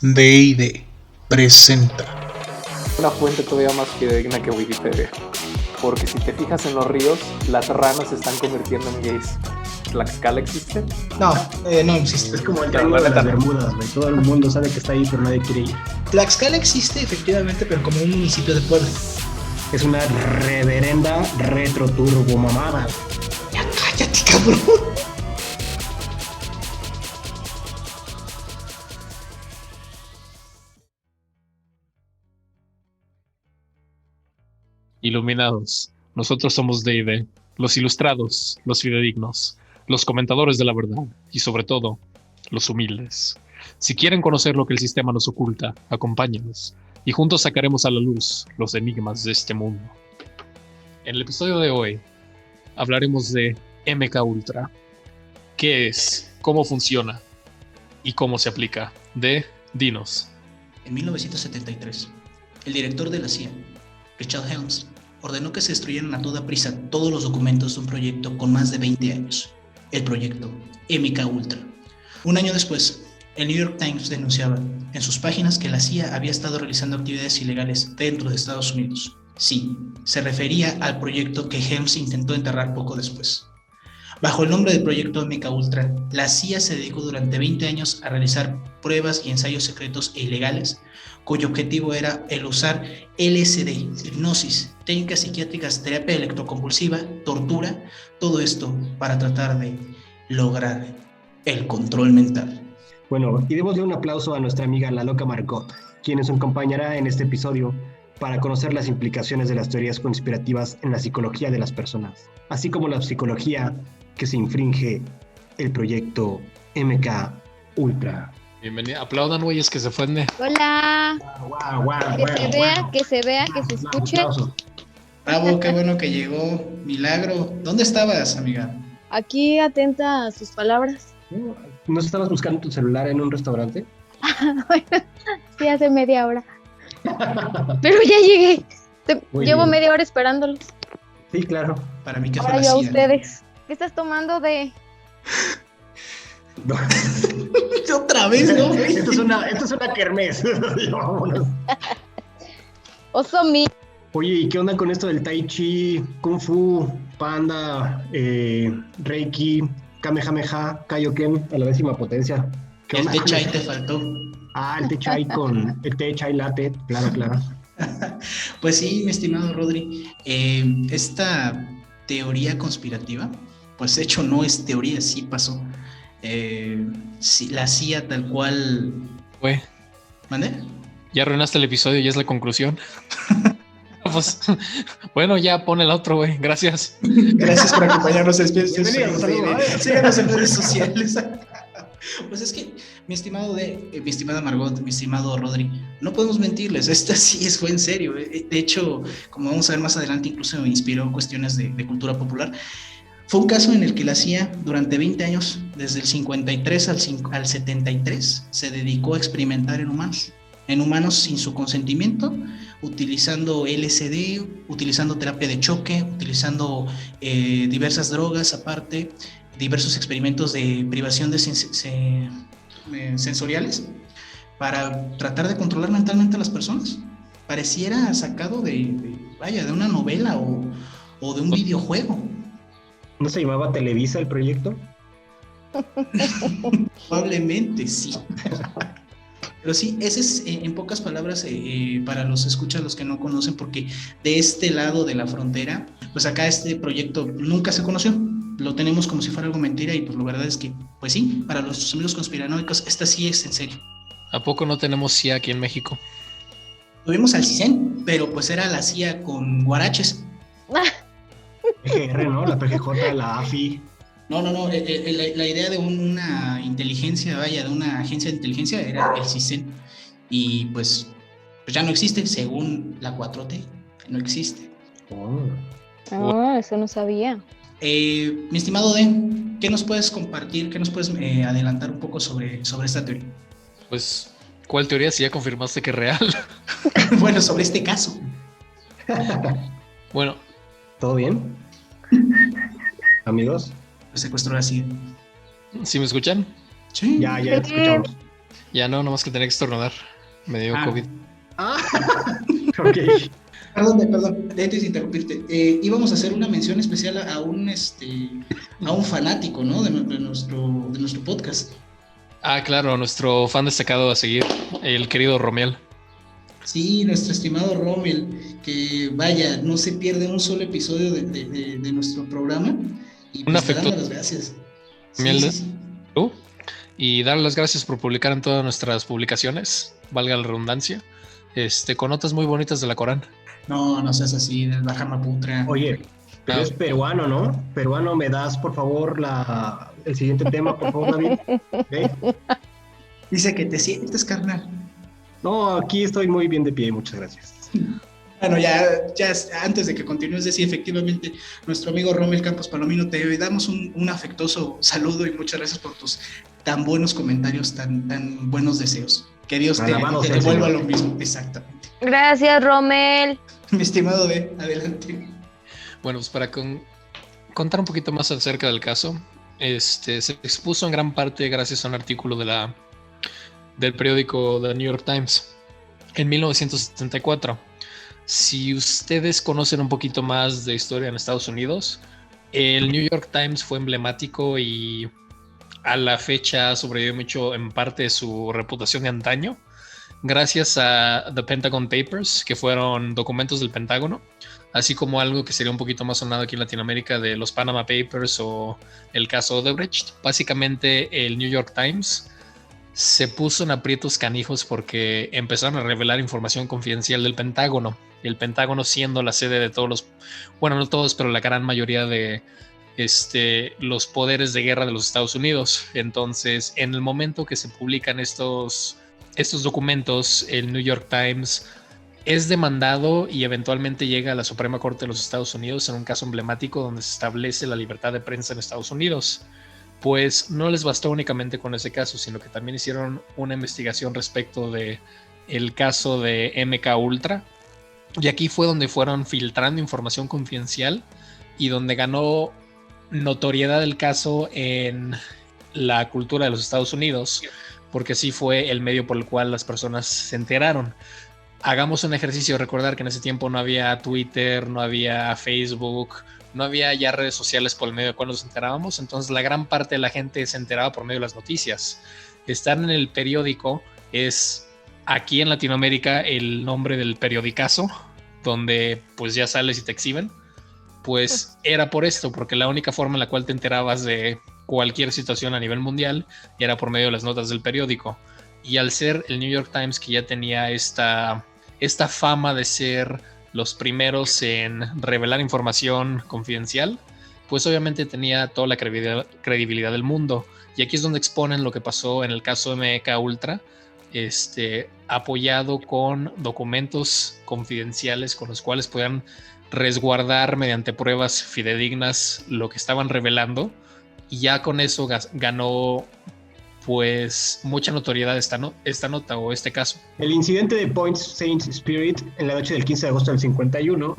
D&D presenta. Una fuente todavía más fidedigna que Wikipedia. Porque si te fijas en los ríos, las ranas se están convirtiendo en gays. ¿Tlaxcala existe? No existe. Es como el triángulo de las Bermudas, güey. Todo el mundo sabe que está ahí, pero nadie quiere ir. Tlaxcala existe efectivamente, pero como un municipio de Puebla. Es una reverenda retro turbo mamada. Ya cállate, cabrón. Iluminados, nosotros somos D&D, los ilustrados, los fidedignos, los comentadores de la verdad y sobre todo, los humildes. Si quieren conocer lo que el sistema nos oculta, acompáñenos y juntos sacaremos a la luz los enigmas de este mundo. En el episodio de hoy hablaremos de MK Ultra. ¿Qué es? ¿Cómo funciona? ¿Y cómo se aplica? Dinos. En 1973, el director de la CIA, Richard Helms, ordenó que se destruyeran a toda prisa todos los documentos de un proyecto con más de 20 años, el proyecto MK Ultra. Un año después, el New York Times denunciaba en sus páginas que la CIA había estado realizando actividades ilegales dentro de Estados Unidos. Sí, se refería al proyecto que Helms intentó enterrar poco después. Bajo el nombre del proyecto MK Ultra, la CIA se dedicó durante 20 años a realizar pruebas y ensayos secretos e ilegales, cuyo objetivo era el usar LSD, hipnosis, técnicas psiquiátricas, terapia electroconvulsiva, tortura, todo esto para tratar de lograr el control mental. Bueno, y démosle un aplauso a nuestra amiga la loca Margot, quien nos acompañará en este episodio para conocer las implicaciones de las teorías conspirativas en la psicología de las personas, así como la psicología que se infringe el proyecto MK Ultra. Bienvenida. Aplaudan, güeyes, que se ofende. Hola. Que se vea, que se escuche. Bravo, qué bueno que llegó. Milagro. ¿Dónde estabas, amiga? Aquí atenta a sus palabras. ¿No estabas buscando tu celular en un restaurante? Bueno, sí, hace media hora. Pero ya llegué. Llevo media hora esperándolos. Sí, claro. Para mí que fue Ahora la yo a CIA. ustedes. ¿Qué estás tomando de...? No. Otra vez, ¿no? Esto es una kermés. Vámonos. Oso mi. Oye, ¿y qué onda con esto del Tai Chi, Kung Fu, Panda, Reiki, Kamehameha, Kaioken a la 10ª potencia? ¿Qué El onda té con chai eso? te faltó. Ah, el té chai con el té chai latte, claro. Pues sí, mi estimado Rodri, esta teoría conspirativa, pues de hecho no es teoría, sí pasó. Sí, la CIA tal cual... Güey, ¿Mande? ya arruinaste el episodio y es la conclusión. Pues, bueno, ya pon el otro, güey. Gracias. Gracias por acompañarnos. Bienvenidos, saludos. Síganos en redes sociales. Pues es que, mi estimada Margot, mi estimado Rodri, no podemos mentirles, esta sí fue en serio. De hecho, como vamos a ver más adelante, incluso me inspiró cuestiones de cultura popular. Fue un caso en el que la CIA durante 20 años, desde el 53 al 73, se dedicó a experimentar en humanos sin su consentimiento, utilizando LSD, utilizando terapia de choque, utilizando diversas drogas aparte, diversos experimentos de privación de sensoriales para tratar de controlar mentalmente a las personas. Pareciera sacado de una novela o de un videojuego. ¿No se llamaba Televisa el proyecto? Probablemente sí. Pero sí, ese es en pocas palabras para los escuchas, los que no conocen, porque de este lado de la frontera, pues acá este proyecto nunca se conoció. Lo tenemos como si fuera algo mentira y pues la verdad es que, pues sí, para los amigos conspiranoicos, esta sí es en serio. ¿A poco no tenemos CIA aquí en México? Tuvimos al CISEN, pero pues era la CIA con guaraches. PGR, ¿no? La PGJ, la AFI. No, la idea de una inteligencia, de una agencia de inteligencia era el CISEN. Y pues ya no existe, según la 4T, no existe. Eso no sabía. Mi estimado D, ¿qué nos puedes compartir, qué nos puedes adelantar un poco sobre esta teoría? Pues, ¿cuál teoría si ya confirmaste que es real? Bueno, sobre este caso. Bueno. ¿Todo bien? Amigos. Secuestró la CIA. ¿Sí me escuchan? Sí. Ya te escuchamos. Ya no, nomás que tenía que estornudar. Me dio COVID. Ok. Perdón, antes de interrumpirte, íbamos a hacer una mención especial a un fanático, ¿no? de nuestro podcast. Claro, nuestro fan destacado a seguir, el querido Romiel. Sí, nuestro estimado Rommel, que vaya, no se pierde un solo episodio de nuestro programa. Y pues te damos las gracias. Sí. Y darle las gracias por publicar en todas nuestras publicaciones, valga la redundancia, con notas muy bonitas de la Corán. No seas así, del Bajamaputra. Oye, pero es peruano, ¿no? Peruano, ¿me das, por favor, el siguiente tema, por favor, David? ¿Okay? Dice que te sientes, carnal. No, aquí estoy muy bien de pie, muchas gracias. Bueno, ya antes de que continúes, decir efectivamente, nuestro amigo Rommel Campos Palomino, te damos un afectuoso saludo y muchas gracias por tus tan buenos comentarios, tan buenos deseos. Que Dios te devuelva lo mismo, exactamente. Gracias, Rommel. Mi estimado B, adelante. Bueno, pues para contar un poquito más acerca del caso, se expuso en gran parte gracias a un artículo del periódico The New York Times en 1974. Si ustedes conocen un poquito más de historia en Estados Unidos, el New York Times fue emblemático y a la fecha sobrevivió mucho en parte de su reputación de antaño, gracias a The Pentagon Papers, que fueron documentos del Pentágono, así como algo que sería un poquito más sonado aquí en Latinoamérica de los Panama Papers o el caso Odebrecht. Básicamente el New York Times se puso en aprietos canijos porque empezaron a revelar información confidencial del Pentágono. El Pentágono siendo la sede de todos bueno, no todos, pero la gran mayoría de los poderes de guerra de los Estados Unidos. Entonces, en el momento que se publican estos documentos, el New York Times es demandado y eventualmente llega a la Suprema Corte de los Estados Unidos en un caso emblemático donde se establece la libertad de prensa en Estados Unidos. Pues no les bastó únicamente con ese caso, sino que también hicieron una investigación respecto de el caso de MK Ultra, y aquí fue donde fueron filtrando información confidencial y donde ganó notoriedad el caso en la cultura de los Estados Unidos, porque sí fue el medio por el cual las personas se enteraron. Hagamos un ejercicio de recordar que en ese tiempo no había Twitter, no había Facebook, no había ya redes sociales por el medio de cual nos enterábamos, entonces la gran parte de la gente se enteraba por medio de las noticias. Estar en el periódico es, aquí en Latinoamérica, el nombre del periodicazo, donde pues ya sales y te exhiben. Pues era por esto, porque la única forma en la cual te enterabas de cualquier situación a nivel mundial era por medio de las notas del periódico. Y al ser el New York Times, que ya tenía esta fama de ser los primeros en revelar información confidencial, pues obviamente tenía toda la credibilidad del mundo. Y aquí es donde exponen lo que pasó en el caso MK Ultra, apoyado con documentos confidenciales con los cuales podían resguardar mediante pruebas fidedignas lo que estaban revelando, y ya con eso ganó pues mucha notoriedad esta nota o este caso. El incidente de Point Saint Spirit en la noche del 15 de agosto del 51,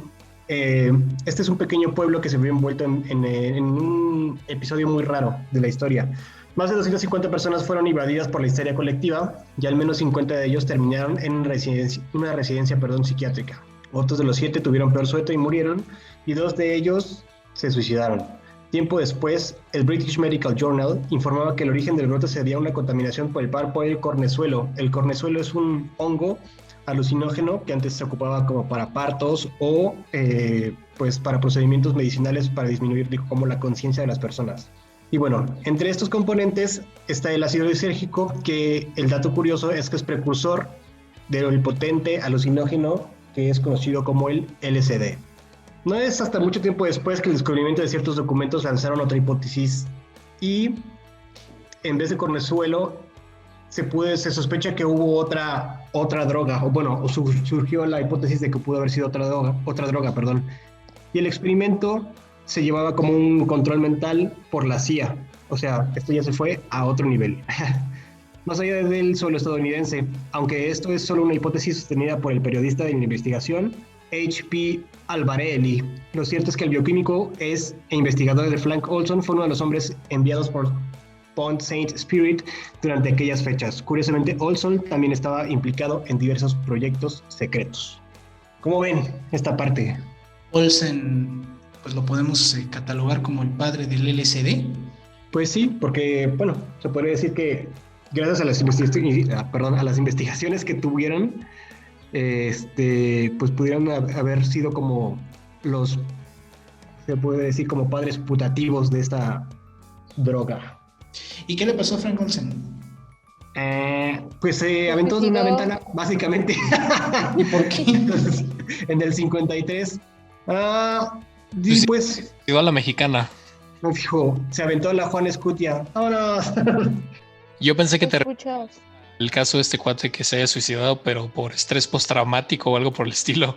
este es un pequeño pueblo que se vio envuelto en un episodio muy raro de la historia. Más de 250 personas fueron invadidas por la histeria colectiva y al menos 50 de ellos terminaron en una residencia psiquiátrica. Otros de los 7 tuvieron peor suerte y murieron, y 2 de ellos se suicidaron. Tiempo después, el British Medical Journal informaba que el origen del brote se debía a una contaminación por el cornezuelo. El cornezuelo es un hongo alucinógeno que antes se ocupaba como para partos o pues para procedimientos medicinales para disminuir como la conciencia de las personas. Y bueno, entre estos componentes está el ácido lisérgico, que el dato curioso es que es precursor del potente alucinógeno que es conocido como el LSD. No es hasta mucho tiempo después que el descubrimiento de ciertos documentos lanzaron otra hipótesis, y en vez de cornezuelo se sospecha que hubo otra droga, surgió la hipótesis de que pudo haber sido otra droga. Y el experimento se llevaba como un control mental por la CIA. O sea, esto ya se fue a otro nivel. Más allá del suelo estadounidense, aunque esto es solo una hipótesis sostenida por el periodista de la investigación H.P. Albarelli. Lo cierto es que el bioquímico e investigador de Frank Olson fue uno de los hombres enviados por Pont Saint Spirit durante aquellas fechas. Curiosamente, Olson también estaba implicado en diversos proyectos secretos. ¿Cómo ven esta parte? Olsen, pues lo podemos catalogar como el padre del LSD. Pues sí, porque, bueno, se podría decir que gracias a las, a las investigaciones que tuvieron, pues pudieron haber sido como los, se puede decir, como padres putativos de esta droga. ¿Y qué le pasó a Frank Olsen? Pues se aventó de una ventana, básicamente. ¿Y por qué? Entonces, en el 53. Y pues, Igual la mexicana. fijo, se aventó la Juan Escutia. ¡Vámonos! Yo pensé que Escuchas. el caso de este cuate que se haya suicidado, pero por estrés postraumático o algo por el estilo.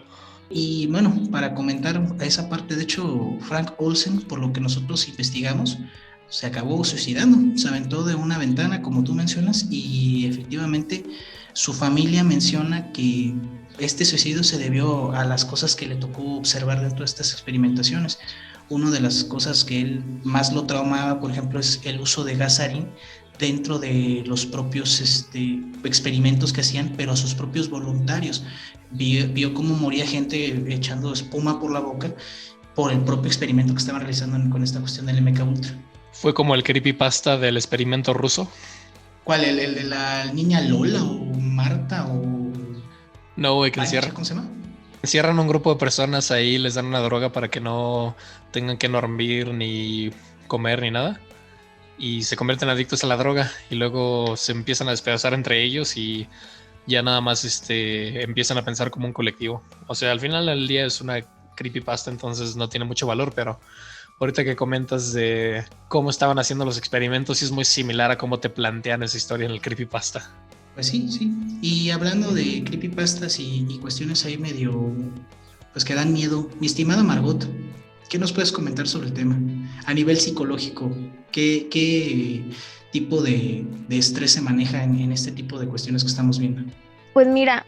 Y bueno, para comentar a esa parte, de hecho, Frank Olsen, por lo que nosotros investigamos, se acabó suicidando, se aventó de una ventana, como tú mencionas, y efectivamente su familia menciona que este suicidio se debió a las cosas que le tocó observar dentro de estas experimentaciones. Una de las cosas que él más lo traumaba, por ejemplo, es el uso de gas sarín dentro de los propios experimentos que hacían, pero a sus propios voluntarios. Vio cómo moría gente echando espuma por la boca por el propio experimento que estaban realizando con esta cuestión del MK Ultra. Fue como el creepypasta del experimento ruso. ¿Cuál? ¿El de la niña Lola o Marta o No, güey, que Pancha, ¿cómo se llama? encierran a un grupo de personas ahí, les dan una droga para que no tengan que dormir ni comer ni nada. Y se convierten adictos a la droga y luego se empiezan a despedazar entre ellos y ya nada más empiezan a pensar como un colectivo. O sea, al final del día es una creepypasta, entonces no tiene mucho valor, pero ahorita que comentas de cómo estaban haciendo los experimentos, sí es muy similar a cómo te plantean esa historia en el creepypasta. Pues sí, sí. Y hablando de creepypastas y cuestiones ahí medio, pues que dan miedo, mi estimada Margot, ¿qué nos puedes comentar sobre el tema? A nivel psicológico, ¿qué tipo de estrés se maneja en este tipo de cuestiones que estamos viendo? Pues mira,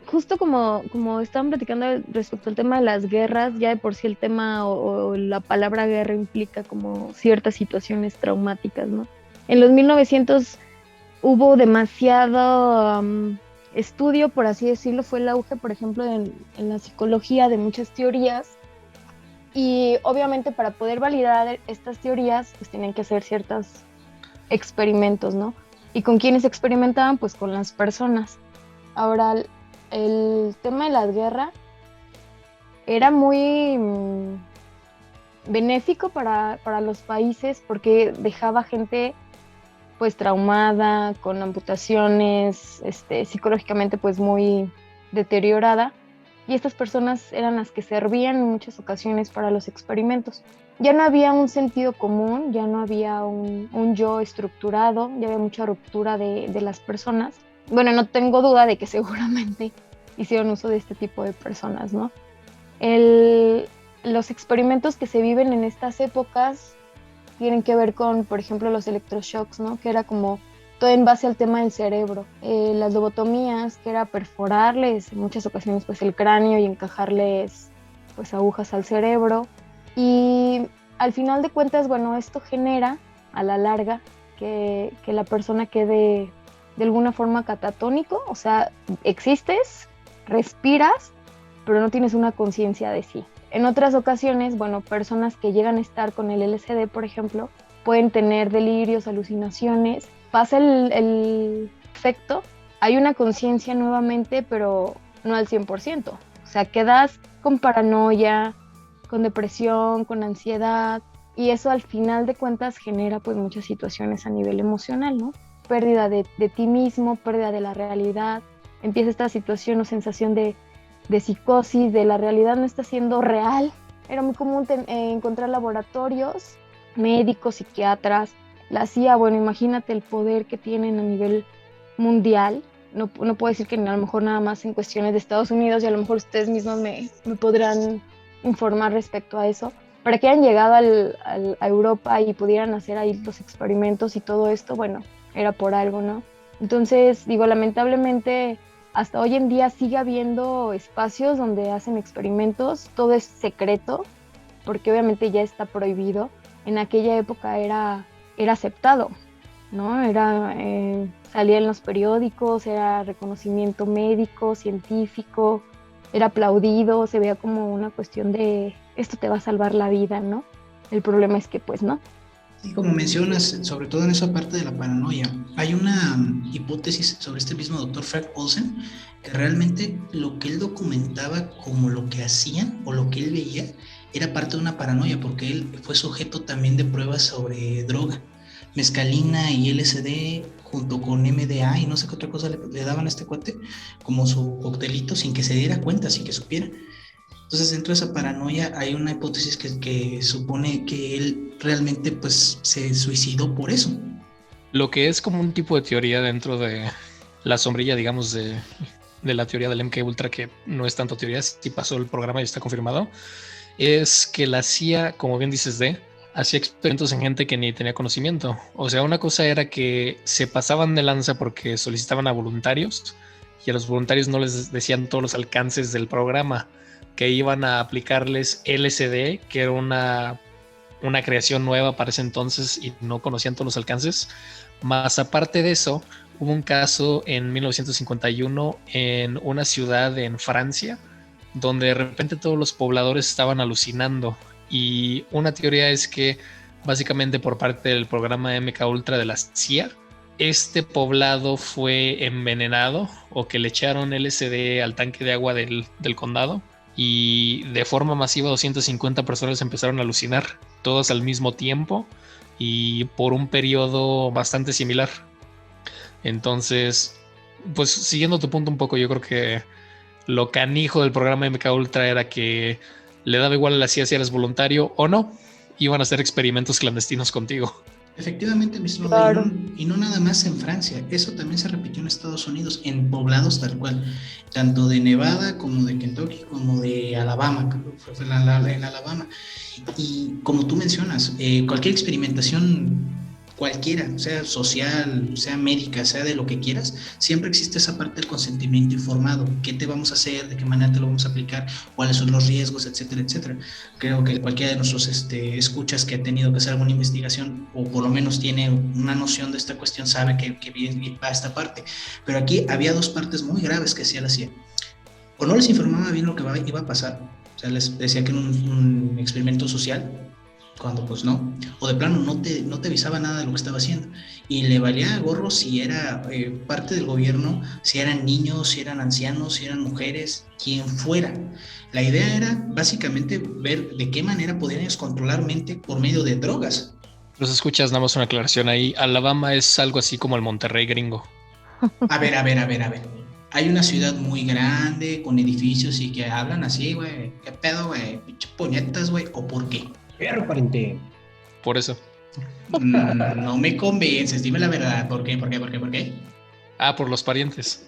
justo como estaban platicando respecto al tema de las guerras, ya de por sí el tema o la palabra guerra implica como ciertas situaciones traumáticas, ¿no? En los 1900 hubo demasiado estudio, por así decirlo, fue el auge, por ejemplo, en la psicología de muchas teorías, y obviamente para poder validar estas teorías, pues tienen que hacer ciertos experimentos, ¿no? ¿Y con quiénes experimentaban? Pues con las personas. Ahora, el tema de las guerras era muy benéfico para los países porque dejaba gente pues traumada, con amputaciones, psicológicamente pues muy deteriorada, y estas personas eran las que servían en muchas ocasiones para los experimentos. Ya no había un sentido común, ya no había un yo estructurado, ya había mucha ruptura de las personas. Bueno, no tengo duda de que seguramente hicieron uso de este tipo de personas, ¿no? Los experimentos que se viven en estas épocas tienen que ver con, por ejemplo, los electroshocks, ¿no? Que era como todo en base al tema del cerebro. Las lobotomías, que era perforarles en muchas ocasiones pues el cráneo y encajarles pues agujas al cerebro. Y al final de cuentas, bueno, esto genera a la larga que la persona quede de alguna forma catatónico, o sea, existes, respiras, pero no tienes una conciencia de sí. En otras ocasiones, bueno, personas que llegan a estar con el LSD, por ejemplo, pueden tener delirios, alucinaciones, pasa el efecto, hay una conciencia nuevamente, pero no al 100%. O sea, quedas con paranoia, con depresión, con ansiedad, y eso al final de cuentas genera pues muchas situaciones a nivel emocional, ¿no? Pérdida de ti mismo, pérdida de la realidad, empieza esta situación o sensación de psicosis, de la realidad no está siendo real. Era muy común encontrar laboratorios, médicos, psiquiatras, la CIA, bueno, imagínate el poder que tienen a nivel mundial. No puedo decir que a lo mejor nada más en cuestiones de Estados Unidos, y a lo mejor ustedes mismos me podrán informar respecto a eso, para que hayan llegado a Europa y pudieran hacer ahí los experimentos y todo esto, bueno, era por algo, ¿no? Entonces, digo, lamentablemente, hasta hoy en día sigue habiendo espacios donde hacen experimentos, todo es secreto, porque obviamente ya está prohibido. En aquella época era era aceptado, ¿no? Salía en los periódicos, era reconocimiento médico, científico, era aplaudido, se veía como una cuestión de esto te va a salvar la vida, ¿no? El problema es que pues no. Y como mencionas, sobre todo en esa parte de la paranoia, hay una hipótesis sobre este mismo doctor Frank Olsen, que realmente lo que él documentaba como lo que hacían o lo que él veía era parte de una paranoia, porque él fue sujeto también de pruebas sobre droga, mescalina y LSD junto con MDA y no sé qué otra cosa le daban a este cuate, como su coctelito, sin que se diera cuenta, sin que supiera. Entonces, dentro de esa paranoia hay una hipótesis que supone que él realmente pues se suicidó por eso. Lo que es como un tipo de teoría dentro de la sombrilla, digamos, de la teoría del MK Ultra, que no es tanto teoría, si pasó el programa y está confirmado, es que la CIA, como bien dices, hacía experimentos en gente que ni tenía conocimiento. O sea, una cosa era que se pasaban de lanza porque solicitaban a voluntarios y a los voluntarios no les decían todos los alcances del programa, que iban a aplicarles LSD, que era una creación nueva para ese entonces y no conocían todos los alcances. Más aparte de eso, hubo un caso en 1951 en una ciudad en Francia, donde de repente todos los pobladores estaban alucinando. Y una teoría es que básicamente por parte del programa MK Ultra de la CIA, este poblado fue envenenado o que le echaron LSD al tanque de agua del condado y de forma masiva 250 personas empezaron a alucinar, todas al mismo tiempo y por un periodo bastante similar. Entonces, pues siguiendo tu punto un poco, yo creo que lo canijo del programa MK Ultra era que le daba igual a la CIA si eres voluntario o no, iban a hacer experimentos clandestinos contigo. Efectivamente, mi estimado, Claro. y no nada más en Francia, eso también se repitió en Estados Unidos, en poblados tal cual, tanto de Nevada como de Kentucky, como de Alabama, creo que fue en Alabama. Y como tú mencionas, cualquier experimentación, cualquiera, sea social, sea médica, sea de lo que quieras, siempre existe esa parte del consentimiento informado, qué te vamos a hacer, de qué manera te lo vamos a aplicar, cuáles son los riesgos, etcétera, etcétera. Creo que cualquiera de nuestros escuchas que ha tenido que hacer alguna investigación o por lo menos tiene una noción de esta cuestión sabe que va a esta parte. Pero aquí había dos partes muy graves que hacía la CIA. O no les informaba bien lo que iba a pasar, o sea, les decía que era un experimento social, cuando pues no, o de plano no te avisaba nada de lo que estaba haciendo, y le valía gorro si era parte del gobierno, si eran niños, si eran ancianos, si eran mujeres, quien fuera. La idea era básicamente ver de qué manera podían ellos controlar mente por medio de drogas. Los escuchas, nada más una aclaración ahí. Alabama es algo así como el Monterrey gringo. A ver. Hay una ciudad muy grande, con edificios y que hablan así, güey. ¿Qué pedo, güey? Pinche puñetas, güey. ¿O por qué? Perro, pariente. Por eso. No me convences, dime la verdad. ¿Por qué? Ah, por los parientes.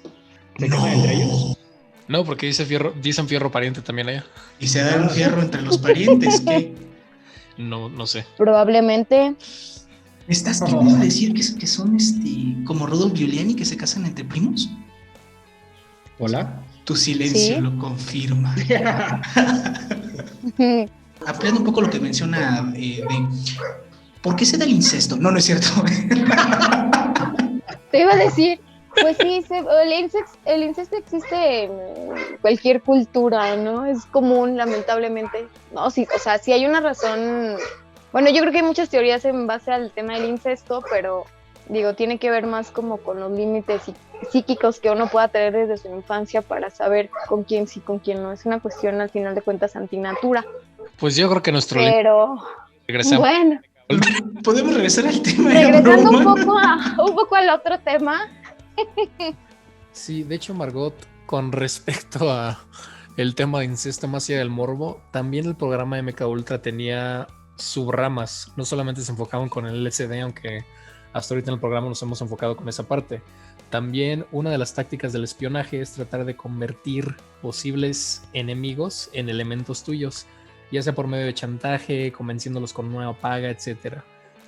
¿Se casan entre ellos? No, porque dicen fierro pariente también allá. Y se da un fierro entre los parientes, ¿qué? No sé. Probablemente. ¿Me estás queriendo decir que son como Rudolph Giuliani, que se casan entre primos? Hola. Tu silencio Sí. lo confirma. Ampliando un poco lo que menciona de ¿por qué se da el incesto? No es cierto. Te iba a decir, pues sí, el incesto existe en cualquier cultura, ¿no? Es común, lamentablemente. No, sí, o sea, sí hay una razón. Bueno, yo creo que hay muchas teorías en base al tema del incesto, pero digo, tiene que ver más como con los límites psíquicos que uno pueda tener desde su infancia para saber con quién sí, con quién no. Es una cuestión, al final de cuentas, antinatura. Pues yo creo que nuestro Pero, regresamos. bueno, Podemos regresar al tema. regresando un poco al otro tema. Sí, de hecho, Margot, con respecto a el tema de incesto más allá del morbo, también el programa MK Ultra tenía subramas. No solamente se enfocaban con el LSD, aunque hasta ahorita en el programa nos hemos enfocado con esa parte. También una de las tácticas del espionaje es tratar de convertir posibles enemigos en elementos tuyos, ya sea por medio de chantaje, convenciéndolos con nueva paga, etc.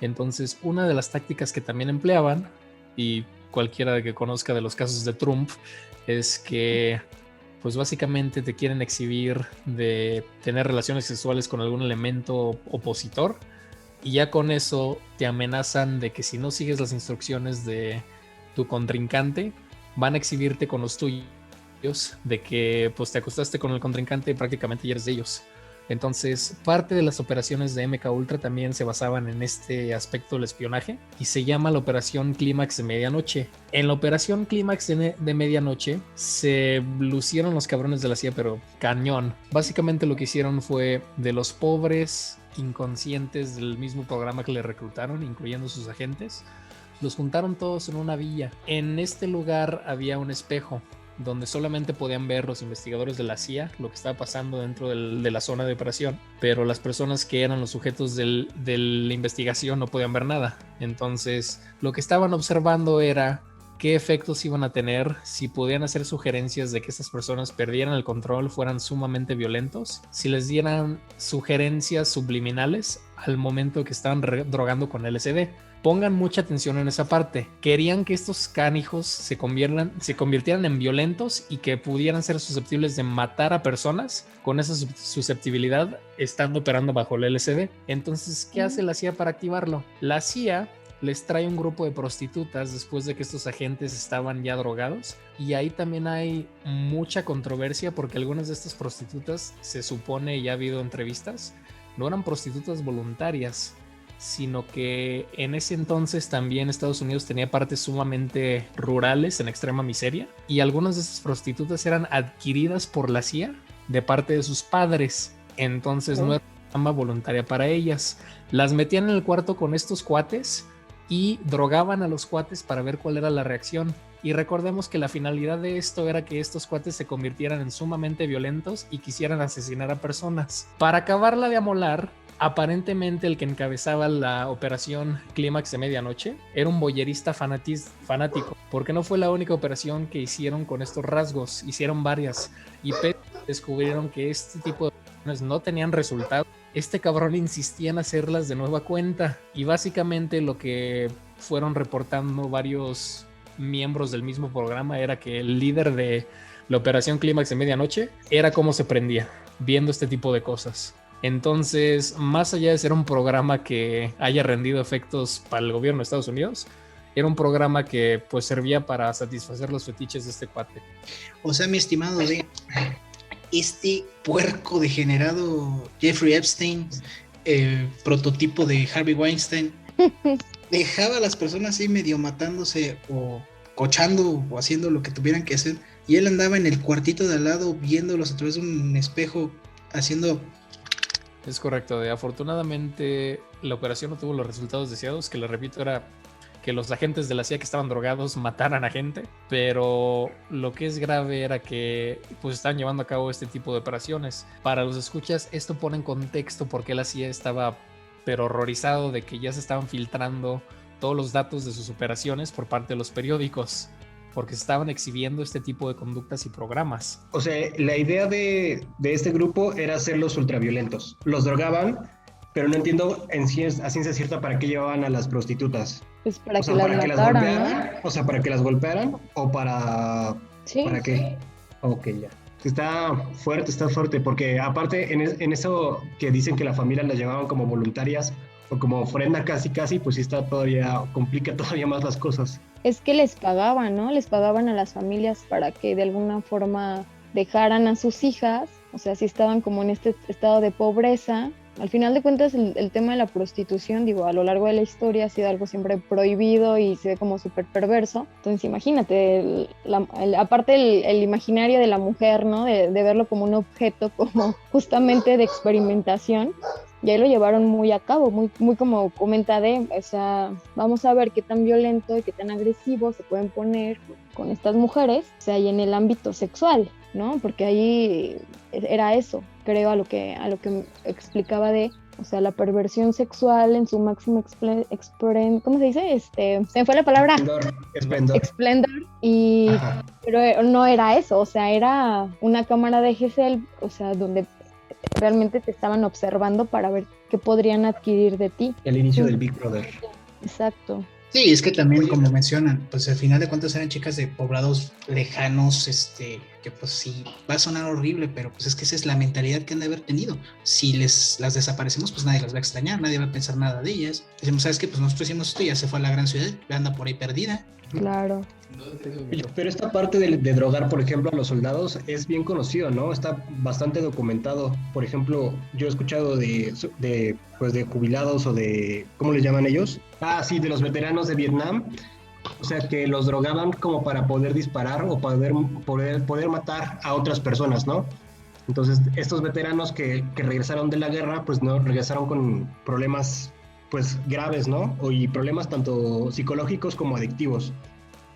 Entonces, una de las tácticas que también empleaban, y cualquiera que conozca de los casos de Trump, es que pues básicamente te quieren exhibir de tener relaciones sexuales con algún elemento opositor y ya con eso te amenazan de que si no sigues las instrucciones de tu contrincante, van a exhibirte con los tuyos, de que pues te acostaste con el contrincante y prácticamente ya eres de ellos. Entonces, parte de las operaciones de MK Ultra también se basaban en este aspecto del espionaje y se llama la Operación Clímax de Medianoche. En la Operación Clímax de Medianoche se lucieron los cabrones de la CIA, pero cañón. Básicamente lo que hicieron fue de los pobres inconscientes del mismo programa que le reclutaron, incluyendo sus agentes, los juntaron todos en una villa. En este lugar había un espejo donde solamente podían ver los investigadores de la CIA lo que estaba pasando dentro de la zona de operación, pero las personas que eran los sujetos de la investigación no podían ver nada. Entonces, lo que estaban observando era qué efectos iban a tener si podían hacer sugerencias de que estas personas perdieran el control, fueran sumamente violentos, si les dieran sugerencias subliminales al momento que estaban drogando con LSD. Pongan mucha atención en esa parte. Querían que estos canijos se convirtieran en violentos y que pudieran ser susceptibles de matar a personas con esa susceptibilidad estando operando bajo el LSD. Entonces, ¿qué hace la CIA para activarlo? La CIA les trae un grupo de prostitutas después de que estos agentes estaban ya drogados, y ahí también hay mucha controversia porque algunas de estas prostitutas, se supone, ya ha habido entrevistas, no eran prostitutas voluntarias, sino que en ese entonces también Estados Unidos tenía partes sumamente rurales en extrema miseria, y algunas de esas prostitutas eran adquiridas por la CIA de parte de sus padres. Entonces no era una chamba voluntaria para ellas. Las metían en el cuarto con estos cuates y drogaban a los cuates para ver cuál era la reacción. Y recordemos que la finalidad de esto era que estos cuates se convirtieran en sumamente violentos y quisieran asesinar a personas. Para acabarla de amolar, aparentemente el que encabezaba la operación Clímax de Medianoche era un boyerista fanático, porque no fue la única operación que hicieron con estos rasgos, hicieron varias, y descubrieron que este tipo de operaciones no tenían resultado. Este cabrón insistía en hacerlas de nueva cuenta, y básicamente lo que fueron reportando varios miembros del mismo programa era que el líder de la operación Clímax de Medianoche era cómo se prendía viendo este tipo de cosas. Entonces, más allá de ser un programa que haya rendido efectos para el gobierno de Estados Unidos, era un programa que pues servía para satisfacer los fetiches de este cuate. O sea, mi estimado, de este puerco degenerado Jeffrey Epstein, prototipo de Harvey Weinstein, dejaba a las personas ahí medio matándose o cochando o haciendo lo que tuvieran que hacer, y él andaba en el cuartito de al lado viéndolos a través de un espejo haciendo... Es correcto, afortunadamente la operación no tuvo los resultados deseados, que le repito era que los agentes de la CIA que estaban drogados mataran a gente, pero lo que es grave era que pues estaban llevando a cabo este tipo de operaciones. Para los escuchas, esto pone en contexto por qué la CIA estaba pero horrorizado de que ya se estaban filtrando todos los datos de sus operaciones por parte de los periódicos, porque se estaban exhibiendo este tipo de conductas y programas. O sea, la idea de este grupo era hacerlos ultraviolentos. Los drogaban, pero no entiendo a ciencia cierta para qué llevaban a las prostitutas. Pues para, o sea, que para las que mataran, las golpearan, ¿no? O sea, para que las golpearan o para... Sí. ¿Para qué? Ok, ya. Está fuerte, porque aparte en eso que dicen que la familia las llevaban como voluntarias o como ofrenda casi, pues sí complica todavía más las cosas. Es que les pagaban, ¿no? Les pagaban a las familias para que de alguna forma dejaran a sus hijas, o sea, si estaban como en este estado de pobreza. Al final de cuentas, el tema de la prostitución, digo, a lo largo de la historia ha sido algo siempre prohibido y se ve como súper perverso. Entonces, imagínate, aparte el imaginario de la mujer, ¿no? De verlo como un objeto, como justamente de experimentación. Y ahí lo llevaron muy a cabo, muy como comenta o sea, vamos a ver qué tan violento y qué tan agresivo se pueden poner con estas mujeres, o sea, y en el ámbito sexual, ¿no? Porque ahí era eso, creo, a lo que explicaba o sea, la perversión sexual en su máximo ¿cómo se dice? Se me fue la palabra. Esplendor. Y pero no era eso, o sea, era una cámara de Gesell, o sea, donde realmente te estaban observando para ver qué podrían adquirir de ti. El inicio del Big Brother. Exacto. Sí, es que también, como mencionan, pues al final de cuentas eran chicas de poblados lejanos, porque pues sí, va a sonar horrible, pero pues es que esa es la mentalidad que han de haber tenido. Si las desaparecemos, pues nadie las va a extrañar, nadie va a pensar nada de ellas. Decimos, ¿sabes qué? Pues nosotros hicimos esto y ya se fue a la gran ciudad, ya anda por ahí perdida. Claro. Pero esta parte de drogar, por ejemplo, a los soldados es bien conocido, ¿no? Está bastante documentado. Por ejemplo, yo he escuchado pues de jubilados o de, ¿cómo les llaman ellos? Ah, sí, de los veteranos de Vietnam. O sea, que los drogaban como para poder disparar o poder matar a otras personas, ¿no? Entonces, estos veteranos que regresaron de la guerra, pues no regresaron con problemas, pues graves, ¿no? Y problemas tanto psicológicos como adictivos.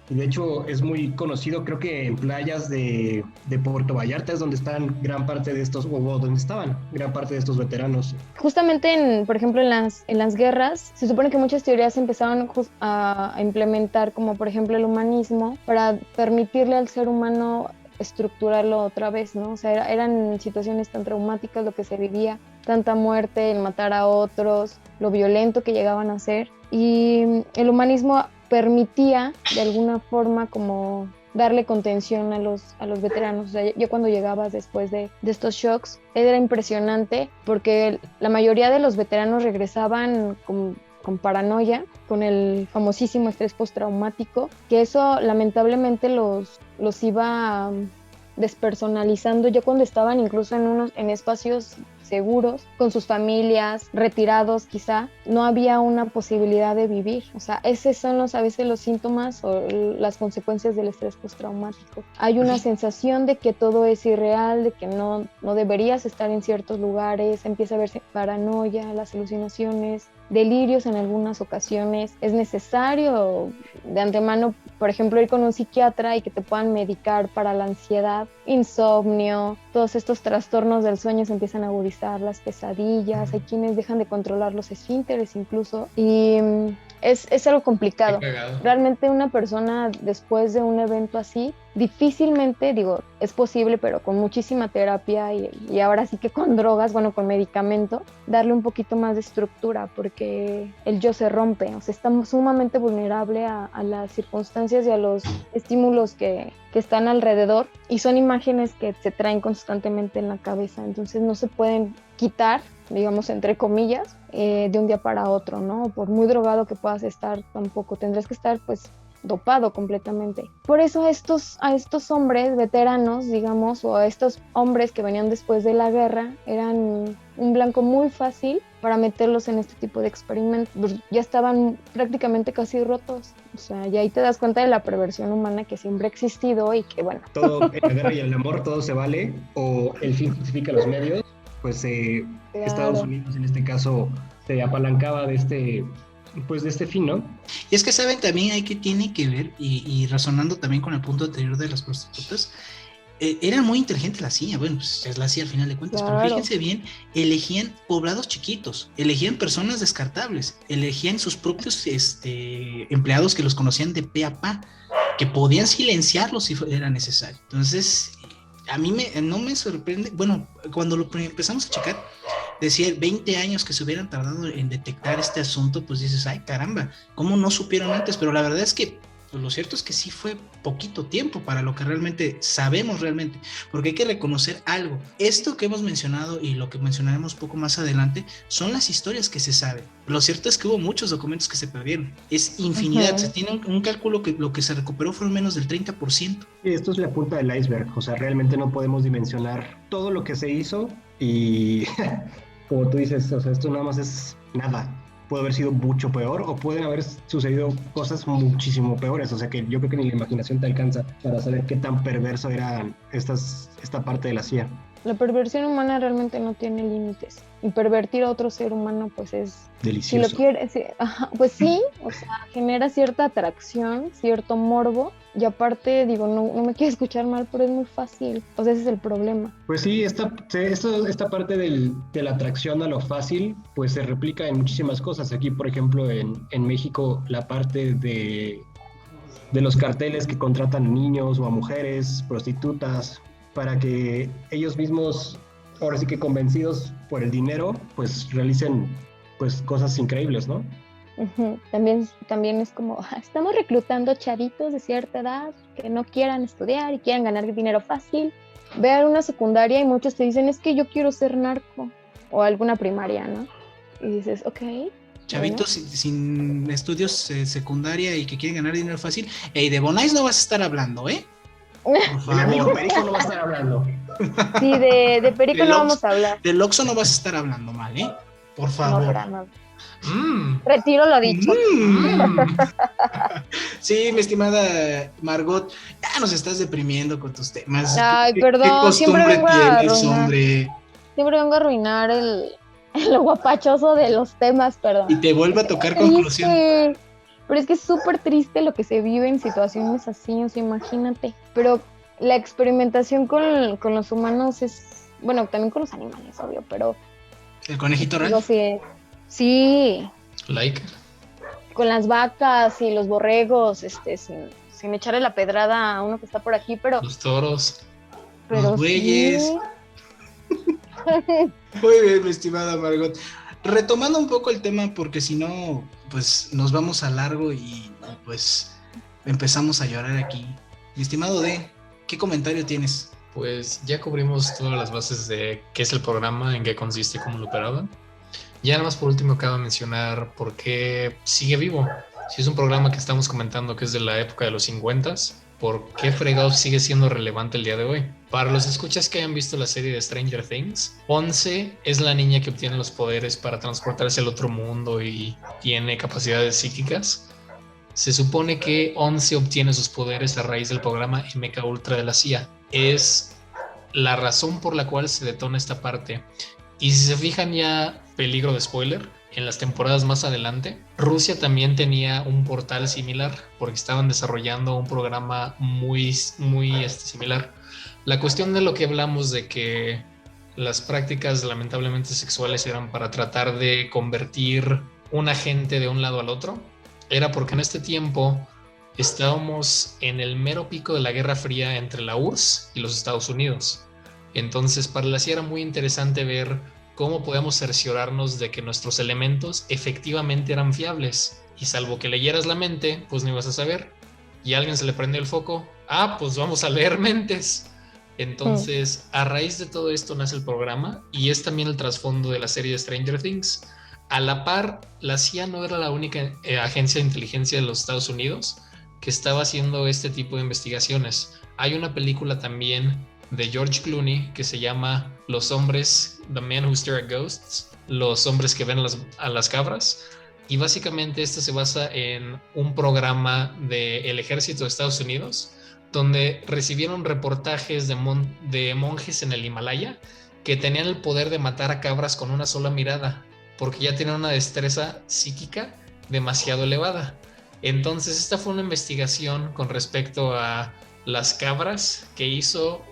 Y de hecho es muy conocido, creo que en playas de Puerto Vallarta es donde están gran parte de estos, o donde estaban gran parte de estos veteranos. Justamente, por ejemplo, en las guerras, se supone que muchas teorías empezaron a implementar, como por ejemplo el humanismo, para permitirle al ser humano estructurarlo otra vez, ¿no? O sea, eran situaciones tan traumáticas lo que se vivía, tanta muerte, el matar a otros, lo violento que llegaban a ser. Y el humanismo permitía de alguna forma como darle contención a los veteranos. O sea, yo cuando llegabas después de estos shocks, era impresionante porque la mayoría de los veteranos regresaban con paranoia, con el famosísimo estrés postraumático, que eso lamentablemente los iba despersonalizando. Yo cuando estaban incluso en espacios seguros, con sus familias, retirados quizá, no había una posibilidad de vivir. O sea, esos son a veces los síntomas o las consecuencias del estrés postraumático. Hay una sensación de que todo es irreal, de que no deberías estar en ciertos lugares, empieza a verse paranoia, las alucinaciones, delirios en algunas ocasiones. Es necesario de antemano, por ejemplo, ir con un psiquiatra y que te puedan medicar para la ansiedad, insomnio, todos estos trastornos del sueño se empiezan a agudizar, las pesadillas, hay quienes dejan de controlar los esfínteres incluso, y es algo complicado. Realmente una persona después de un evento así, difícilmente, digo, es posible, pero con muchísima terapia y ahora sí que con drogas, bueno, con medicamento, darle un poquito más de estructura, porque el yo se rompe, o sea, estamos sumamente vulnerable a las circunstancias y a los estímulos que están alrededor, y son imágenes que se traen constantemente en la cabeza, entonces no se pueden quitar, digamos, entre comillas, de un día para otro, ¿no? Por muy drogado que puedas estar, tampoco tendrás que estar, pues, dopado completamente. Por eso a estos hombres veteranos, digamos, o a estos hombres que venían después de la guerra, eran un blanco muy fácil para meterlos en este tipo de experimentos. Pues ya estaban prácticamente casi rotos. O sea, y ahí te das cuenta de la perversión humana que siempre ha existido y que, bueno. Todo en la guerra y el amor, todo se vale, o el fin justifica los medios. Pues claro. Estados Unidos en este caso se apalancaba de este fin, ¿no? Y es que saben también hay que tiene que ver, y razonando también con el punto anterior de las prostitutas, era muy inteligente la CIA, bueno, pues es la CIA al final de cuentas, Claro. pero fíjense bien, elegían poblados chiquitos, elegían personas descartables, elegían sus propios empleados que los conocían de pe a pa, que podían silenciarlos si era necesario. Entonces, a mí no me sorprende, bueno, cuando lo empezamos a checar, decía 20 años que se hubieran tardado en detectar este asunto, pues dices, ay caramba, ¿cómo no supieron antes? Pero la verdad es que pues lo cierto es que sí fue poquito tiempo para lo que realmente sabemos realmente, porque hay que reconocer algo. Esto que hemos mencionado y lo que mencionaremos poco más adelante son las historias que se saben. Lo cierto es que hubo muchos documentos que se perdieron. Es infinidad. Se tiene un cálculo que lo que se recuperó fueron menos del 30%. Y esto es la punta del iceberg. O sea, realmente no podemos dimensionar todo lo que se hizo y como tú dices, o sea, esto nada más es nada. Puede haber sido mucho peor o pueden haber sucedido cosas muchísimo peores. O sea que yo creo que ni la imaginación te alcanza para saber qué tan perverso era esta parte de la CIA. La perversión humana realmente no tiene límites. Y pervertir a otro ser humano, pues es... Delicioso. Si lo quieres, pues sí, o sea, genera cierta atracción, cierto morbo. Y aparte, digo, no me quiero escuchar mal, pero es muy fácil. O sea, ese es el problema. Pues sí, esta parte de la atracción a lo fácil, pues se replica en muchísimas cosas. Aquí, por ejemplo, en México, la parte de los carteles que contratan a niños o a mujeres, prostitutas, para que ellos mismos, ahora sí que convencidos por el dinero, pues realicen pues cosas increíbles, ¿no? También es como, estamos reclutando chavitos de cierta edad que no quieran estudiar y quieran ganar dinero fácil. Vean una secundaria y muchos te dicen, es que yo quiero ser narco, o alguna primaria, ¿no? Y dices, ok. Chavitos sin estudios secundaria y que quieren ganar dinero fácil. Ey, de Bonais no vas a estar hablando, ¿eh? Por Mi amigo favor. Perico no va a estar hablando. Sí, de Perico no vamos a hablar. Del Oxxo no vas a estar hablando mal, ¿eh? Por No, favor. para nada. Mm, Retiro lo dicho. Sí, mi estimada Margot, ya nos estás deprimiendo con tus temas. Ay, ¿Qué perdón, siempre costumbre vengo a tienes, arruinar. hombre? Siempre vengo a arruinar lo guapachoso de los temas, perdón. Y te vuelve a tocar Triste. conclusión. Pero es que es súper triste lo que se vive en situaciones así, o sea, imagínate. Pero la experimentación con los humanos es, bueno, también con los animales, obvio, pero El conejito digo, Ralph. sí, like. con las vacas y los borregos, sin echarle la pedrada a uno que está por aquí, pero Los toros. pero bueyes. sí. Muy bien, mi estimada Margot. Retomando un poco el tema, porque si no, pues nos vamos a largo y pues empezamos a llorar aquí. Mi estimado D, ¿qué comentario tienes? Pues ya cubrimos todas las bases de qué es el programa, en qué consiste, cómo lo operaban. Ya nada más por último acabo de mencionar por qué sigue vivo. Si es un programa que estamos comentando que es de la época de los 50s, ¿por qué fregados sigue siendo relevante el día de hoy? Para los escuchas que hayan visto la serie de Stranger Things, 11 es la niña que obtiene los poderes para transportarse al otro mundo y tiene capacidades psíquicas. Se supone que 11 obtiene sus poderes a raíz del programa MK Ultra de la CIA. Es la razón por la cual se detona esta parte. Y si se fijan, ya peligro de spoiler, en las temporadas más adelante, Rusia también tenía un portal similar porque estaban desarrollando un programa muy similar. La cuestión de lo que hablamos de que las prácticas lamentablemente sexuales eran para tratar de convertir un agente de un lado al otro, era porque en este tiempo estábamos en el mero pico de la Guerra Fría entre la URSS y los Estados Unidos. Entonces para la CIA era muy interesante ver cómo podemos cerciorarnos de que nuestros elementos efectivamente eran fiables. Y salvo que leyeras la mente, pues no ibas a saber. Y a alguien se le prendió el foco. Pues vamos a leer mentes. Entonces, a raíz de todo esto nace el programa y es también el trasfondo de la serie de Stranger Things. A la par, la CIA no era la única agencia de inteligencia de los Estados Unidos que estaba haciendo este tipo de investigaciones. Hay una película también de George Clooney que se llama Los hombres, The Men Who Stare at Ghosts, los hombres que ven a las cabras, y básicamente esto se basa en un programa del ejército de Estados Unidos donde recibieron reportajes de monjes en el Himalaya que tenían el poder de matar a cabras con una sola mirada porque ya tenían una destreza psíquica demasiado elevada. Entonces esta fue una investigación con respecto a las cabras que hizo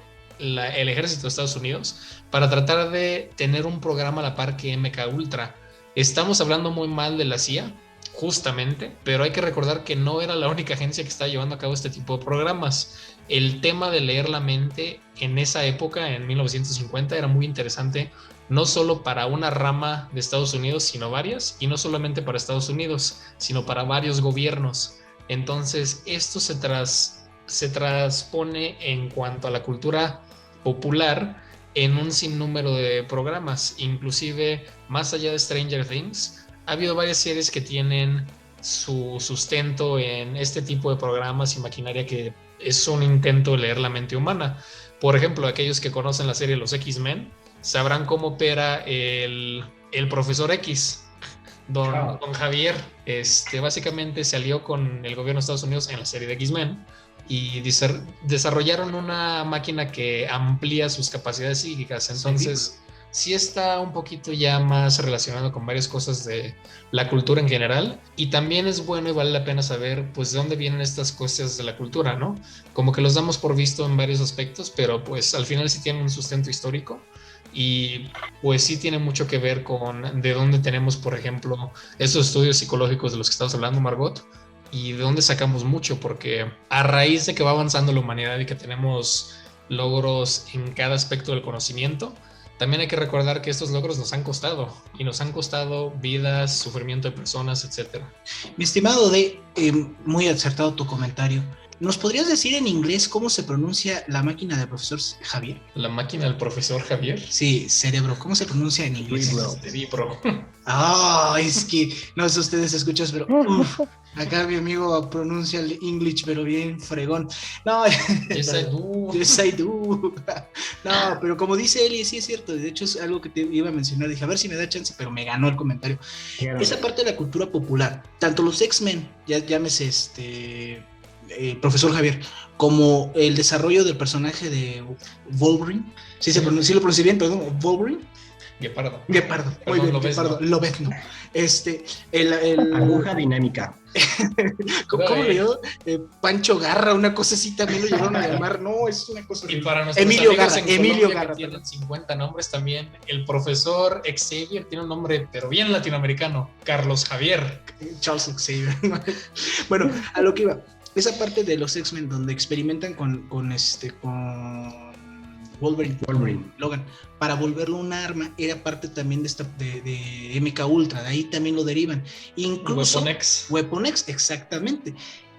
el ejército de Estados Unidos para tratar de tener un programa a la par que MK Ultra. Estamos hablando muy mal de la CIA, justamente, pero hay que recordar que no era la única agencia que estaba llevando a cabo este tipo de programas. El tema de leer la mente en esa época, en 1950, era muy interesante, no solo para una rama de Estados Unidos, sino varias, y no solamente para Estados Unidos, sino para varios gobiernos. Entonces, esto se transpone en cuanto a la cultura popular en un sinnúmero de programas, inclusive más allá de Stranger Things. Ha habido varias series que tienen su sustento en este tipo de programas y maquinaria que es un intento de leer la mente humana. Por ejemplo, aquellos que conocen la serie Los X-Men sabrán cómo opera el Profesor X, don Javier. Básicamente se alió con el gobierno de Estados Unidos en la serie de X-Men y desarrollaron una máquina que amplía sus capacidades psíquicas. Entonces sí está un poquito ya más relacionado con varias cosas de la cultura en general, y también es bueno y vale la pena saber pues de dónde vienen estas cosas de la cultura, ¿no? Como que los damos por visto en varios aspectos, pero pues al final sí tienen un sustento histórico y pues sí tiene mucho que ver con de dónde tenemos, por ejemplo, estos estudios psicológicos de los que estamos hablando, Margot, y de dónde sacamos mucho, porque a raíz de que va avanzando la humanidad y que tenemos logros en cada aspecto del conocimiento, también hay que recordar que estos logros nos han costado, y nos han costado vidas, sufrimiento de personas, etcétera. Mi estimado muy acertado tu comentario. ¿Nos podrías decir en inglés cómo se pronuncia la máquina del profesor Javier? La máquina del profesor Javier. Sí, cerebro. ¿Cómo se pronuncia en inglés? Cerebro. Es que no sé ustedes escuchan, pero acá mi amigo pronuncia el English, pero bien fregón. No, Yes, I do. Yes, I do. No, pero como dice Eli, sí es cierto. De hecho, es algo que te iba a mencionar. Dije, a ver si me da chance, pero me ganó el comentario. Esa parte de la cultura popular, tanto los X-Men, llámese profesor Javier, como el desarrollo del personaje de Wolverine, sí lo pronuncié bien, perdón, Wolverine. Guepardo. Muy bien, Guepardo, Lobezno. Aguja dinámica. ¿Cómo le dio? Pancho Garra, una cosa así también lo llevaron a llamar. No, es una cosa. Y para nuestros Emilio amigos Garra, en Emilio Colombia Garra. Que tienen 50 nombres también. El profesor Xavier tiene un nombre, pero bien latinoamericano. Carlos Javier. Charles Xavier. Bueno, a lo que iba. Esa parte de los X-Men donde experimentan con Wolverine, Logan, para volverlo un arma, era parte también de MK Ultra, de ahí también lo derivan. Incluso Weapon X, exactamente.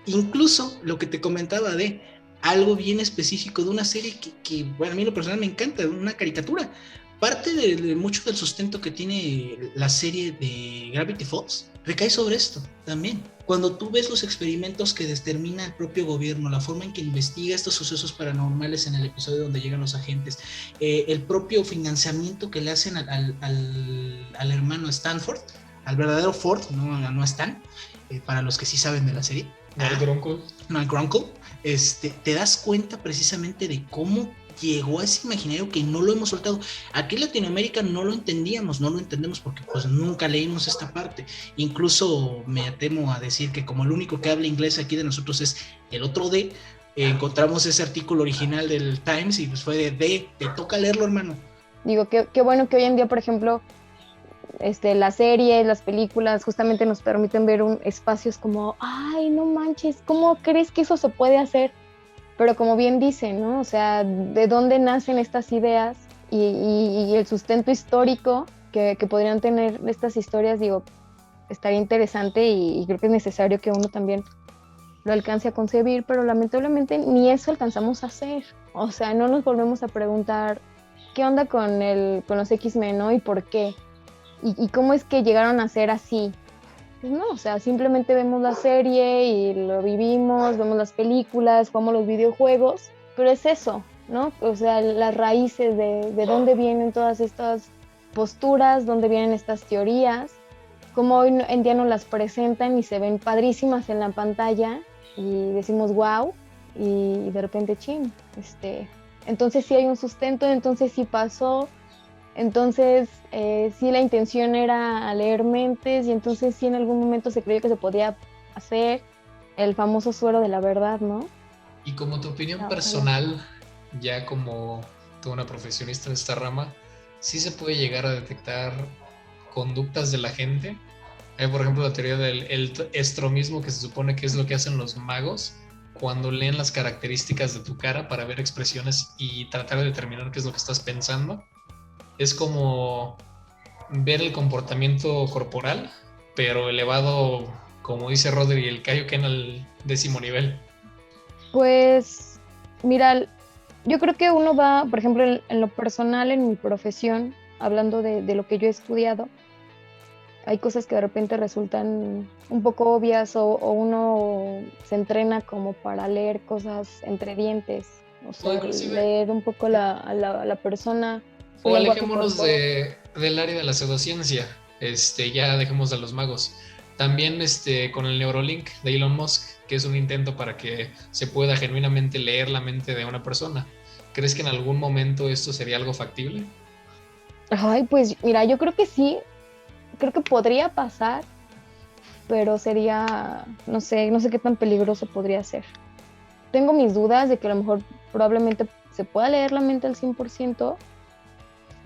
Incluso lo que te comentaba de algo bien específico de una serie que bueno, a mí en lo personal me encanta, una caricatura. Parte de mucho del sustento que tiene la serie de Gravity Falls recae sobre esto también. Cuando tú ves los experimentos que determina el propio gobierno, la forma en que investiga estos sucesos paranormales en el episodio donde llegan los agentes, el propio financiamiento que le hacen al hermano Stanford, al verdadero Ford, no a Stan, para los que sí saben de la serie. No al Grunkle. No al Grunkle. Te das cuenta precisamente de cómo llegó a ese imaginario que no lo hemos soltado. Aquí en Latinoamérica no lo entendemos porque pues nunca leímos esta parte. Incluso me atemo a decir que como el único que habla inglés aquí de nosotros es el otro D, encontramos ese artículo original del Times y pues fue de te toca leerlo, hermano. Digo, qué bueno que hoy en día, por ejemplo, las series, las películas justamente nos permiten ver espacios como, ay, no manches, ¿cómo crees que eso se puede hacer? Pero como bien dicen, ¿no? O sea, ¿de dónde nacen estas ideas y el sustento histórico que podrían tener estas historias? Digo, estaría interesante y creo que es necesario que uno también lo alcance a concebir, pero lamentablemente ni eso alcanzamos a hacer. O sea, no nos volvemos a preguntar qué onda con los X-Men, ¿no? Y por qué. Y cómo es que llegaron a ser así. Pues no, o sea, simplemente vemos la serie y lo vivimos, vemos las películas, jugamos los videojuegos, pero es eso, ¿no? O sea, las raíces de dónde vienen todas estas posturas, dónde vienen estas teorías, cómo hoy en día nos las presentan y se ven padrísimas en la pantalla y decimos wow, y de repente chin, entonces sí hay un sustento, entonces sí pasó. Entonces, sí la intención era leer mentes y entonces sí en algún momento se creyó que se podía hacer el famoso suero de la verdad, ¿no? Y como tu opinión personal, ya como tú una profesionista en esta rama, ¿sí se puede llegar a detectar conductas de la gente? Hay, por ejemplo, la teoría del estromismo, que se supone que es lo que hacen los magos cuando leen las características de tu cara para ver expresiones y tratar de determinar qué es lo que estás pensando. Es como ver el comportamiento corporal, pero elevado, como dice Rodri, el Kaioken al 10º nivel. Pues, mira, yo creo que uno va, por ejemplo, en lo personal, en mi profesión, hablando de lo que yo he estudiado, hay cosas que de repente resultan un poco obvias o uno se entrena como para leer cosas entre dientes, o sea, leer un poco a la persona. O alejémonos del área de la pseudociencia, ya dejemos a los magos. También con el Neuralink de Elon Musk, que es un intento para que se pueda genuinamente leer la mente de una persona. ¿Crees que en algún momento esto sería algo factible? Ay, pues mira, yo creo que sí, creo que podría pasar, pero sería, no sé qué tan peligroso podría ser. Tengo mis dudas de que a lo mejor probablemente se pueda leer la mente al 100%,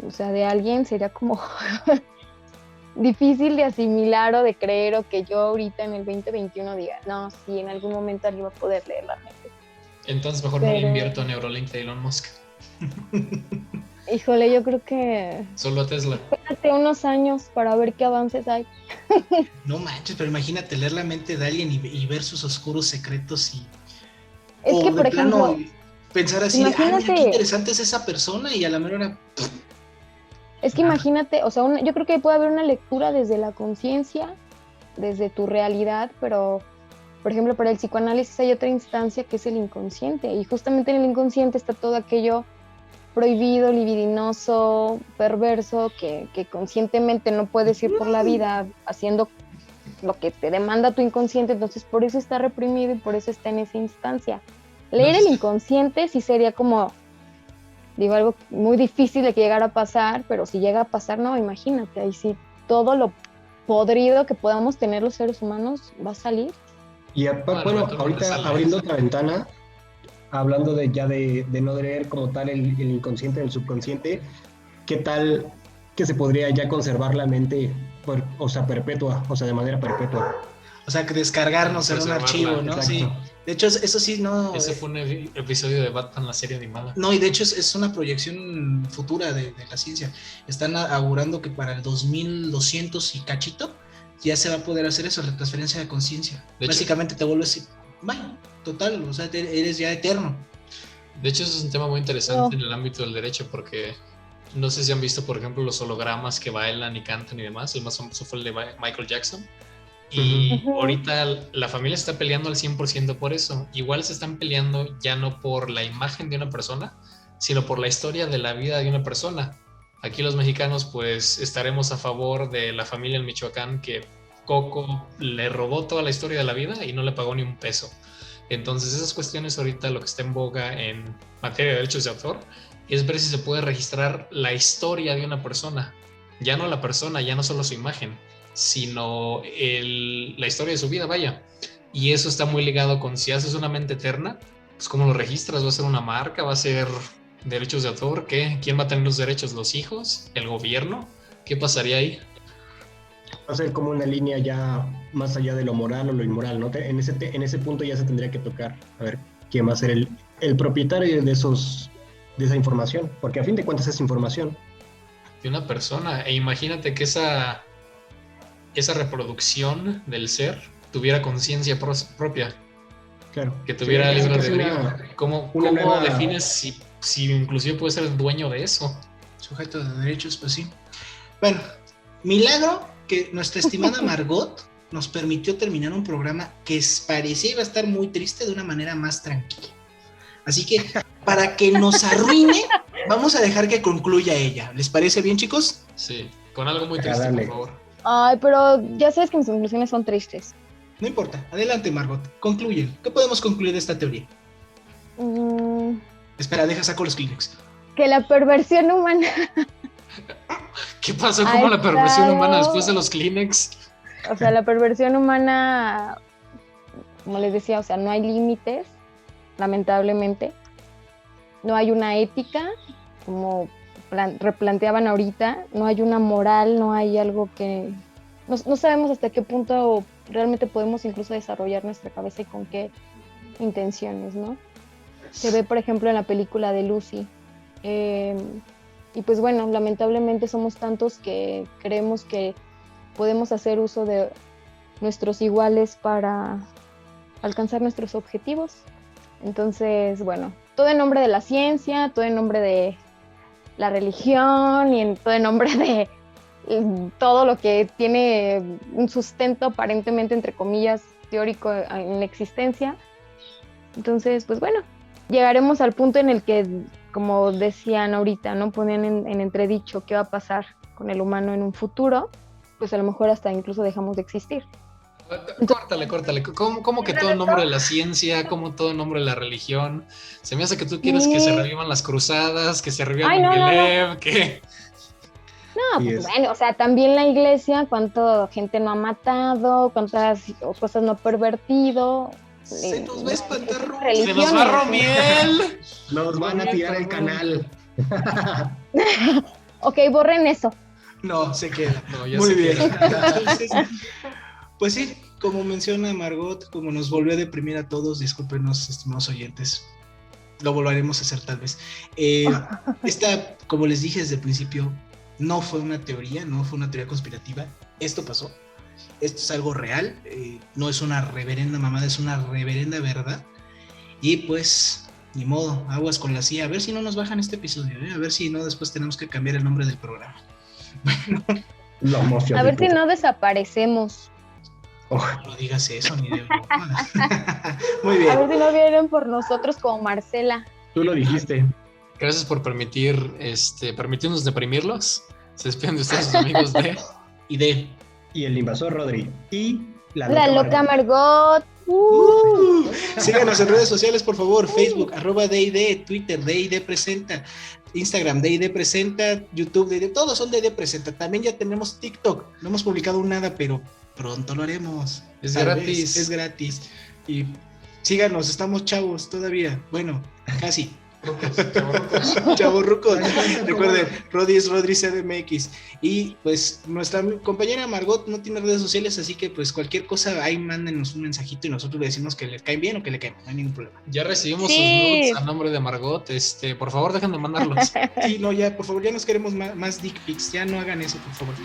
o sea, de alguien sería como difícil de asimilar o de creer, o que yo ahorita en el 2021 diga, no, sí, en algún momento alguien va a poder leer la mente. Entonces mejor no le invierto a Neuralink de Elon Musk. Híjole, yo creo que Solo a Tesla. espérate unos años para ver qué avances hay. No manches, pero imagínate leer la mente de alguien y ver sus oscuros secretos y... Es o que, de por plano, ejemplo, pensar así de, mira, qué imagínate, interesante es esa persona y a la mera hora... es que imagínate, o sea, yo creo que puede haber una lectura desde la conciencia, desde tu realidad, pero, por ejemplo, para el psicoanálisis hay otra instancia que es el inconsciente, y justamente en el inconsciente está todo aquello prohibido, libidinoso, perverso, que conscientemente no puedes ir por la vida haciendo lo que te demanda tu inconsciente, entonces por eso está reprimido y por eso está en esa instancia. Leer el inconsciente sí sería como, digo, algo muy difícil de que llegara a pasar, pero si llega a pasar, no, imagínate, ahí sí todo lo podrido que podamos tener los seres humanos va a salir. Y bueno, ahorita abriendo otra ventana, hablando de no leer como tal el inconsciente, el subconsciente, ¿qué tal que se podría ya conservar la mente, o sea, perpetua, o sea, de manera perpetua? O sea, que descargarnos en un archivo, ¿no? Exacto. Sí. De hecho, eso sí, no... Ese fue un episodio de Batman, la serie animada. No, y de hecho es una proyección futura de la ciencia. Están augurando que para el 2200 y cachito ya se va a poder hacer eso, la transferencia de conciencia. Básicamente te vuelves, vaya, total, o sea, eres ya eterno. De hecho, eso es un tema muy interesante en el ámbito del derecho, porque no sé si han visto, por ejemplo, los hologramas que bailan y cantan y demás. El más famoso fue el de Michael Jackson. Y ahorita la familia está peleando al 100% por eso. Igual se están peleando ya no por la imagen de una persona, sino por la historia de la vida de una persona. Aquí los mexicanos pues estaremos a favor de la familia en Michoacán que Coco le robó toda la historia de la vida y no le pagó ni un peso. Entonces esas cuestiones ahorita lo que está en boga en materia de derechos de autor es ver si se puede registrar la historia de una persona. Ya no la persona, ya no solo su imagen, sino la historia de su vida, vaya. Y eso está muy ligado con si haces una mente eterna, pues cómo lo registras, va a ser una marca, va a ser derechos de autor, ¿qué? ¿Quién va a tener los derechos? ¿Los hijos? ¿El gobierno? ¿Qué pasaría ahí? Va a ser como una línea ya más allá de lo moral o lo inmoral, ¿no? En ese punto ya se tendría que tocar, a ver, quién va a ser el propietario de esa información, porque a fin de cuentas es información. De una persona, e imagínate que esa reproducción del ser tuviera conciencia propia. Claro. Que tuviera libre albedrío. ¿Cómo nueva... defines si inclusive puede ser el dueño de eso? Sujeto de derechos, pues sí. Bueno, milagro que nuestra estimada Margot nos permitió terminar un programa que parecía iba a estar muy triste de una manera más tranquila. Así que, para que nos arruine, vamos a dejar que concluya ella. ¿Les parece bien, chicos? Sí, con algo muy triste, por favor. Ay, pero ya sabes que mis conclusiones son tristes. No importa, adelante, Margot, concluye. ¿Qué podemos concluir de esta teoría? Espera, saco los Kleenex. Que la perversión humana... ¿Qué pasó con la perversión humana después de los Kleenex? O sea, la perversión humana, como les decía, o sea, no hay límites, lamentablemente. No hay una ética, como replanteaban ahorita, no hay una moral, no hay algo que... No sabemos hasta qué punto realmente podemos incluso desarrollar nuestra cabeza y con qué intenciones, ¿no? Se ve, por ejemplo, en la película de Lucy. Y pues bueno, lamentablemente somos tantos que creemos que podemos hacer uso de nuestros iguales para alcanzar nuestros objetivos. Entonces, bueno, todo en nombre de la ciencia, todo en nombre de la religión y todo en nombre de todo lo que tiene un sustento aparentemente, entre comillas, teórico en la existencia. Entonces, pues bueno, llegaremos al punto en el que, como decían ahorita, ¿no? Ponían en entredicho qué va a pasar con el humano en un futuro, pues a lo mejor hasta incluso dejamos de existir. Córtale. ¿Cómo que todo en nombre de la ciencia? ¿Cómo todo en nombre de la religión? Se me hace que tú quieres que se revivan las cruzadas, que se revivan Mengelev, que... No, pues bueno, o sea, también la iglesia, cuánta gente no ha matado, cuántas cosas no ha pervertido. Se nos va a espantar, se nos va Romiel. Nos van a tirar el canal. Ok, borren eso. No, se queda. No, ya muy se bien. queda. Entonces, pues sí, como menciona Margot, como nos volvió a deprimir a todos, discúlpenos, estimados oyentes. Lo volveremos a hacer tal vez. Esta, como les dije desde el principio, no fue una teoría conspirativa. Esto pasó. Esto es algo real. No es una reverenda mamada, es una reverenda verdad. Y pues, ni modo, aguas con la CIA. A ver si no nos bajan este episodio, a ver si no después tenemos que cambiar el nombre del programa. Bueno, A ver si no desaparecemos. Oh, No lo digas eso, ni de broma. Muy bien. A ver si no vienen por nosotros como Marcela. tú lo dijiste. Gracias por permitirnos deprimirlos. Se despiden de ustedes, sus amigos de... Y de... Y el invasor Rodri. Y La loca Margot. Síganos en redes sociales, por favor. Facebook, @DID, Twitter, DID Presenta, Instagram, DID Presenta, YouTube, DID, todos son DID Presenta. También ya tenemos TikTok. No hemos publicado nada, pero pronto lo haremos. Es Tal gratis. vez, es gratis. Y síganos, estamos chavos todavía. Bueno, casi. Chavorrucos. Recuerden, Rodri es Rodri CDMX. Y pues nuestra compañera Margot no tiene redes sociales, así que pues cualquier cosa ahí mándenos un mensajito y nosotros le decimos que le caen bien o que le caen, no hay ningún problema. Ya recibimos Sí. sus nudes a nombre de Margot. Por favor, dejen de mandarlos. Sí, no, ya, por favor, ya nos queremos más dick pics, ya no hagan eso, por favor.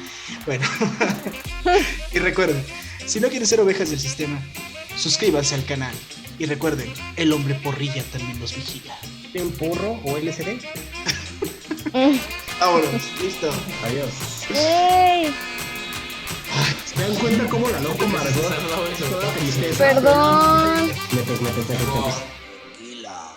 Bueno, y recuerden, si no quieren ser ovejas del sistema, suscríbanse al canal. Y recuerden, el hombre porrilla también los vigila. ¿Un porro o LCD? Vámonos, listo. Adiós. ¡Ey! ¿Se dan cuenta cómo la loca Margot? Toda tristeza. Perdón. Metes. Tequila.